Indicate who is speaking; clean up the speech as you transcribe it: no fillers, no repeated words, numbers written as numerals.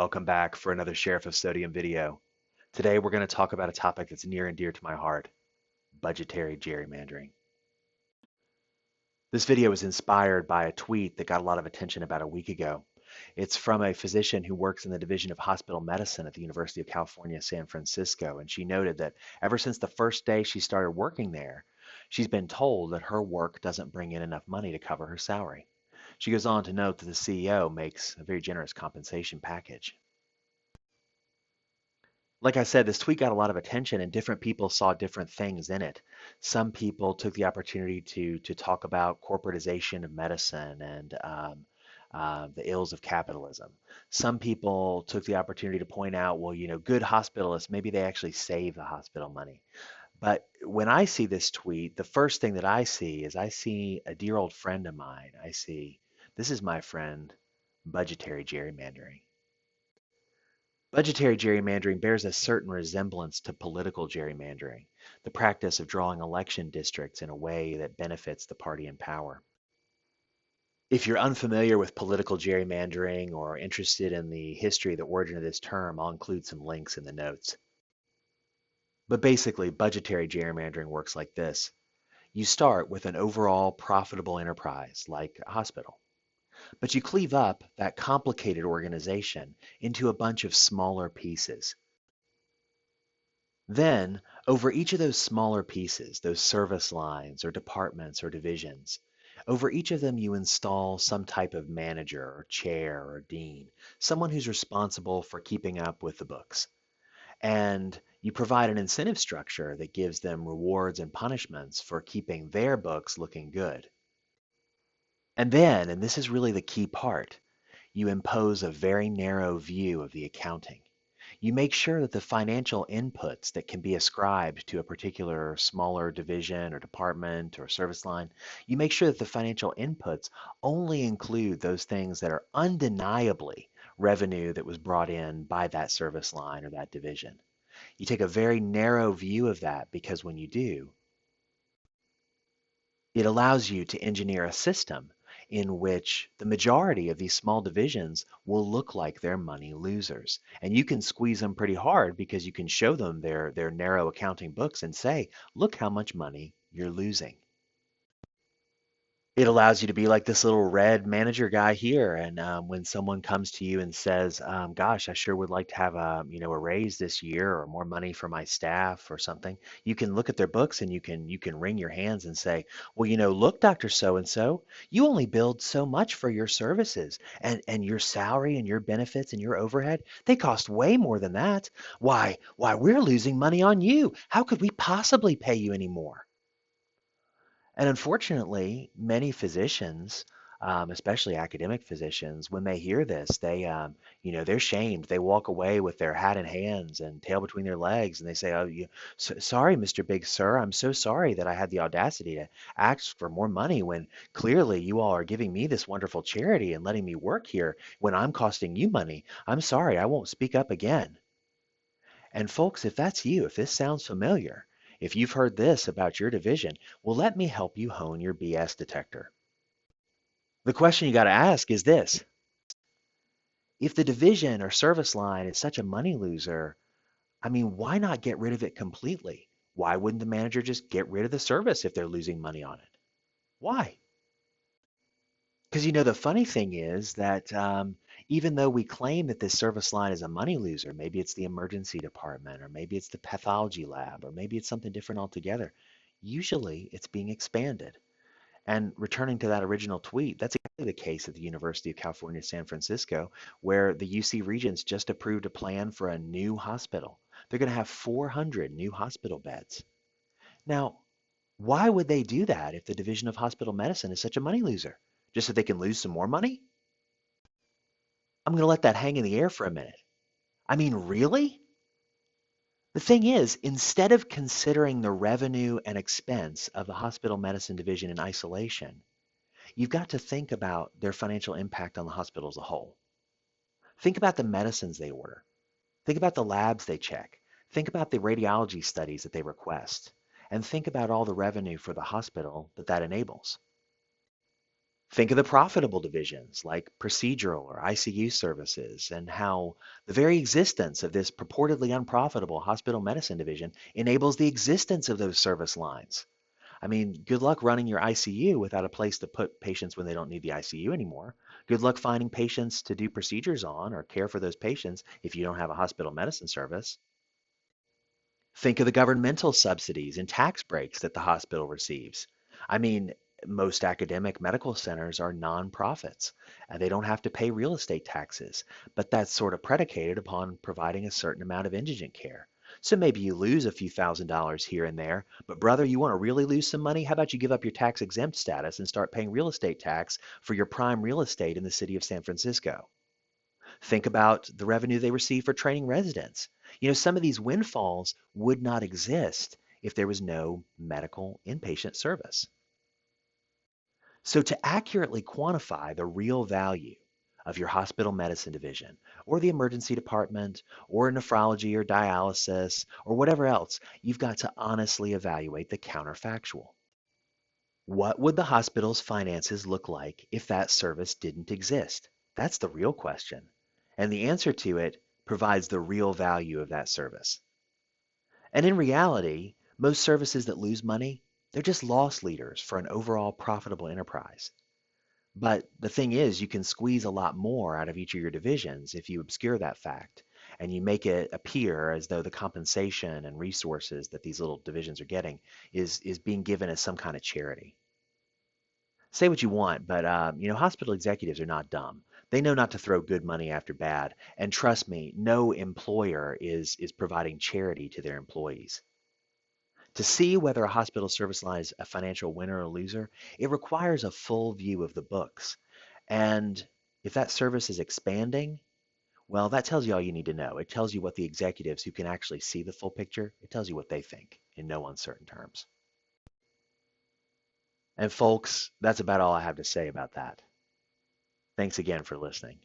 Speaker 1: Welcome back for another Sheriff of Sodium video. Today we're going to talk about a topic that's near and dear to my heart, budgetary gerrymandering. This video was inspired by a tweet that got a lot of attention about a week ago. It's from a physician who works in the Division of Hospital Medicine at the University of California, San Francisco, and she noted that ever since the first day she started working there, she's been told that her work doesn't bring in enough money to cover her salary. She goes on to note that the CEO makes a very generous compensation package. Like I said, this tweet got a lot of attention and different people saw different things in it. Some people took the opportunity to talk about corporatization of medicine and the ills of capitalism. Some people took the opportunity to point out, well, good hospitalists, maybe they actually save the hospital money. But when I see this tweet, the first thing that I see is I see a dear old friend of mine. I see, this is my friend, budgetary gerrymandering. Budgetary gerrymandering bears a certain resemblance to political gerrymandering, the practice of drawing election districts in a way that benefits the party in power. If you're unfamiliar with political gerrymandering or interested in the history, the origin of this term, I'll include some links in the notes. But basically, budgetary gerrymandering works like this. You start with an overall profitable enterprise, like a hospital. But you cleave up that complicated organization into a bunch of smaller pieces. Then, over each of those smaller pieces, those service lines or departments or divisions, over each of them you install some type of manager or chair or dean, someone who's responsible for keeping up with the books. And you provide an incentive structure that gives them rewards and punishments for keeping their books looking good. And then, and this is really the key part, you impose a very narrow view of the accounting. You make sure that the financial inputs that can be ascribed to a particular smaller division or department or service line, you make sure that the financial inputs only include those things that are undeniably revenue that was brought in by that service line or that division. You take a very narrow view of that because when you do, it allows you to engineer a system in which the majority of these small divisions will look like they're money losers. And you can squeeze them pretty hard because you can show them their narrow accounting books and say, look how much money you're losing. It allows you to be like this little red manager guy here. And when someone comes to you and says, "Gosh, I sure would like to have a raise this year or more money for my staff or something," you can look at their books and you can wring your hands and say, "Well, look, Doctor So and So, you only billed so much for your services, and your salary and your benefits and your overhead, they cost way more than that. Why, we're losing money on you. How could we possibly pay you any more?" And unfortunately, many physicians, especially academic physicians, when they hear this, they're shamed. They walk away with their hat in hands and tail between their legs, and they say, "Oh, sorry, Mr. Big Sir, I'm so sorry that I had the audacity to ask for more money when clearly you all are giving me this wonderful charity and letting me work here when I'm costing you money. I'm sorry, I won't speak up again." And folks, if that's you, if this sounds familiar, if you've heard this about your division, well, let me help you hone your BS detector. The question you got to ask is this. If the division or service line is such a money loser, I mean, why not get rid of it completely? Why wouldn't the manager just get rid of the service if they're losing money on it? Why? Because the funny thing is that even though we claim that this service line is a money loser, maybe it's the emergency department, or maybe it's the pathology lab, or maybe it's something different altogether, usually it's being expanded. And returning to that original tweet, that's exactly the case at the University of California, San Francisco, where the UC Regents just approved a plan for a new hospital. They're going to have 400 new hospital beds. Now, why would they do that if the Division of Hospital Medicine is such a money loser? Just so they can lose some more money? I'm going to let that hang in the air for a minute. I mean, really? The thing is, instead of considering the revenue and expense of the hospital medicine division in isolation, you've got to think about their financial impact on the hospital as a whole. Think about the medicines they order. Think about the labs they check. Think about the radiology studies that they request. And think about all the revenue for the hospital that enables. Think of the profitable divisions like procedural or ICU services and how the very existence of this purportedly unprofitable hospital medicine division enables the existence of those service lines. I mean, good luck running your ICU without a place to put patients when they don't need the ICU anymore. Good luck finding patients to do procedures on or care for those patients if you don't have a hospital medicine service. Think of the governmental subsidies and tax breaks that the hospital receives. I mean, most academic medical centers are nonprofits and they don't have to pay real estate taxes, but that's sort of predicated upon providing a certain amount of indigent care. So maybe you lose a few $1,000s here and there, but brother, you want to really lose some money? How about you give up your tax exempt status and start paying real estate tax for your prime real estate in the city of San Francisco? Think about the revenue they receive for training residents. Some of these windfalls would not exist if there was no medical inpatient service. So, to accurately quantify the real value of your hospital medicine division, or the emergency department, or nephrology or dialysis, or whatever else, you've got to honestly evaluate the counterfactual. What would the hospital's finances look like if that service didn't exist? That's the real question. And the answer to it provides the real value of that service. And in reality, most services that lose money, they're just loss leaders for an overall profitable enterprise. But the thing is, you can squeeze a lot more out of each of your divisions if you obscure that fact and you make it appear as though the compensation and resources that these little divisions are getting is being given as some kind of charity. Say what you want, but hospital executives are not dumb. They know not to throw good money after bad, and trust me, no employer is providing charity to their employees. To see whether a hospital service line is a financial winner or loser, it requires a full view of the books. And if that service is expanding, well, that tells you all you need to know. It tells you what the executives who can actually see the full picture, it tells you what they think in no uncertain terms. And folks, that's about all I have to say about that. Thanks again for listening.